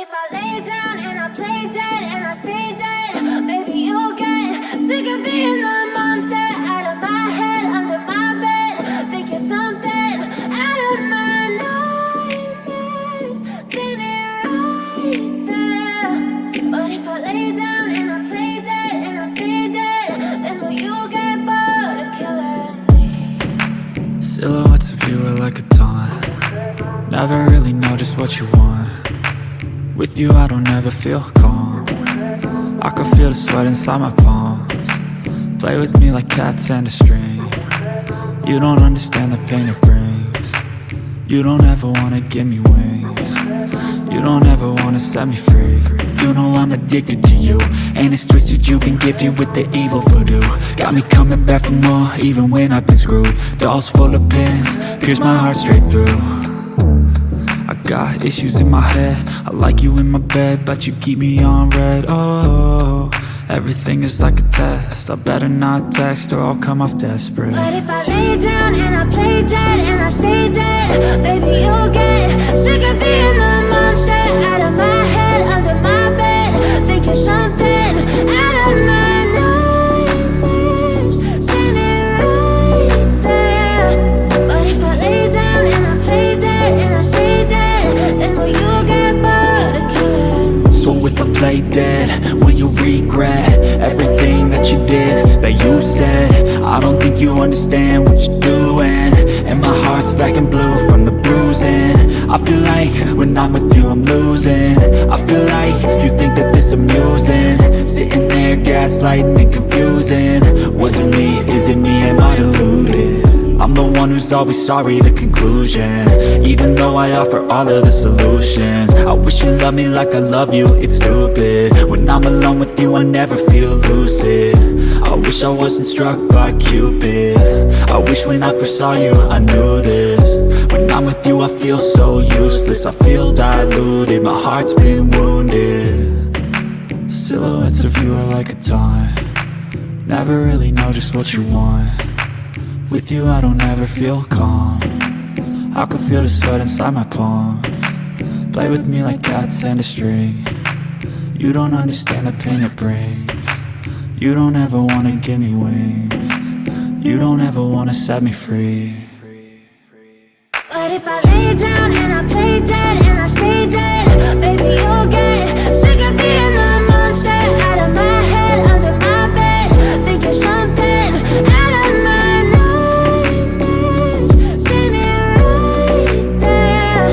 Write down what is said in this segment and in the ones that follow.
if I lay down and I play dead and I stay dead, maybe you'll get sick of being the monster out of my head, under my bed, thinking something out of my nightmares, standing right there. But if I lay down and I play dead and I stay dead, then will you get bored of killing me? Silhouettes of you are like a taunt. Never really know just what you want. With you I don't ever feel calm. I can feel the sweat inside my palms. Play with me like cats and a string. You don't understand the pain it brings. You don't ever wanna give me wings. You don't ever wanna set me free. You know I'm addicted to you, and it's twisted, you've been gifted with the evil voodoo. Got me coming back for more, even when I've been screwed. Dolls full of pins, pierce my heart straight through. I got issues in my head, I like you in my bed, but you keep me on red. Oh, everything is like a test, I better not text or I'll come off desperate. But if I lay down and I play dead and I stay dead, baby you'll get sick of being the monster out of my head, under my bed, thinking something out of my nightmares, standing right there. But if I lay down and I play dead and I stay dead, then will you get bored of killing me? So if I play dead, will you regret everything that you did, that you said? I don't think you understand what you're doing, and my heart's black and blue from the bruising. I feel like when I'm with you I'm losing. I feel like you think that this amusing, sitting there gaslighting and confusing. Was it me? Is it me? Am I deluded? I'm the one who's always sorry, the conclusion, even though I offer all of the solutions. I wish you loved me like I love you, it's stupid. When I'm alone with you I never feel lucid. I wish I wasn't struck by Cupid. I wish when I first saw you I knew this. When I'm with you I feel so useless, I feel diluted, my heart's been wounded. Silhouettes of you are like a taunt. Never really know just what you want. With you I don't ever feel calm. I can feel the sweat inside my palms. Play with me like cats and a string. You don't understand the pain it brings. You don't ever wanna give me wings. You don't ever wanna set me free. But if I lay down and I play dead and I stay dead, baby you'll get sick of being the monster out of my head, under my bed, thinking something out of my nightmares, standing right there.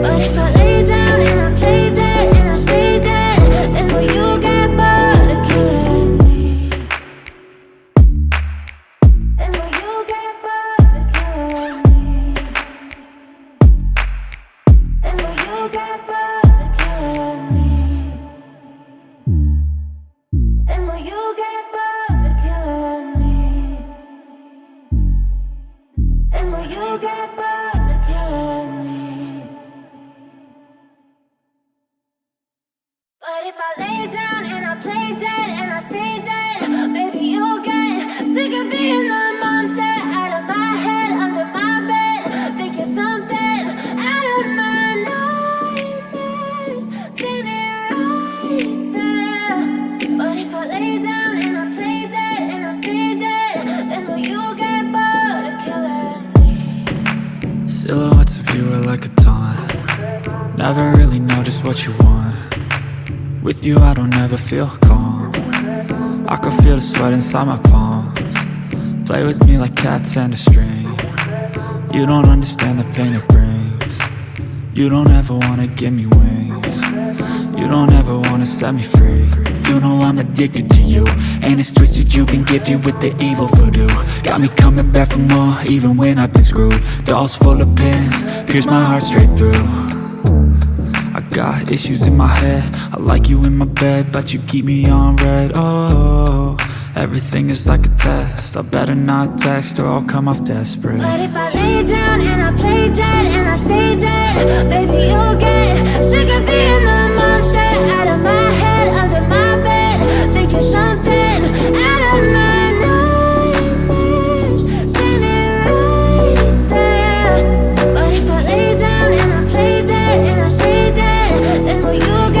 But if I lay down and I play dead and I stay dead, then will you get bored of killing me? Then will you get bored of killing me? And will you get bored of killing me? And will you get bored of killing me? And will you get bored of killing me? But if I lay down and I play dead and I stay dead, baby you'll get sick of being the monster out of my head, under my bed, thinking something out of my nightmares, standing right there. But if I lay down and I play dead and I stay dead, then will you get bored of killing me? Silhouettes of you are like a taunt. Never really know just what you want. With you I don't ever feel calm. I can feel the sweat inside my palms. Play with me like cats and a string. You don't understand the pain it brings. You don't ever wanna give me wings. You don't ever wanna set me free. You know I'm addicted to you, and it's twisted, you've been gifted with the evil voodoo. Got me coming back for more, even when I've been screwed. Dolls full of pins, pierce my heart straight through. I got issues in my head, I like you in my bed, but you keep me on red. Oh, everything is like a test, I better not text or I'll come off desperate. But if I lay down and I play dead and I stay dead, baby you'll get sick of being the monster out of my head, under my bed, thinking something out of my nightmares, standing right there. But if I lay down and I play dead and I stay dead, then will you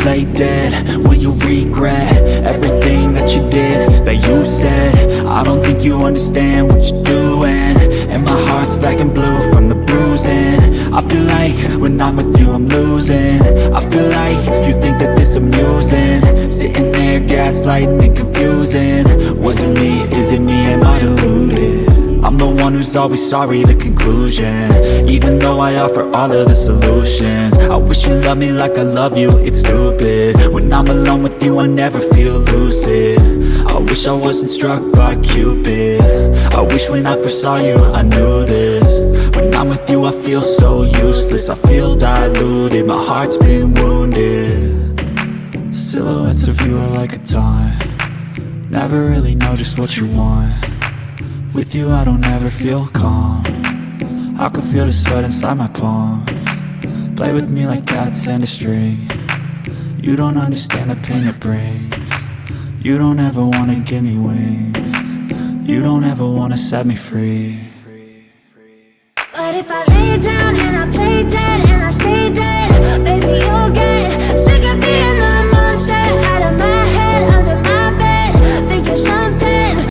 play dead? Will you regret everything that you did, that you said? I don't think you understand what you're doing, and my heart's black and blue from the bruising. I feel like when I'm with you I'm losing. I feel like you think that this amusing, sitting there gaslighting and confusing. Was it me? Is it me? Am I deluded? I'm the one who's always sorry, the conclusion, even though I offer all of the solutions. I wish you loved me like I love you, it's stupid. When I'm alone with you I never feel lucid. I wish I wasn't struck by Cupid. I wish when I first saw you I knew this. When I'm with you I feel so useless, I feel diluted, my heart's been wounded. Silhouettes of you are like a taunt, never really know just what you want. With you I don't ever feel calm, I can feel the sweat inside my palms. Play with me like cats and a string. You don't understand the pain it brings. You don't ever wanna give me wings. You don't ever wanna set me free. But if I lay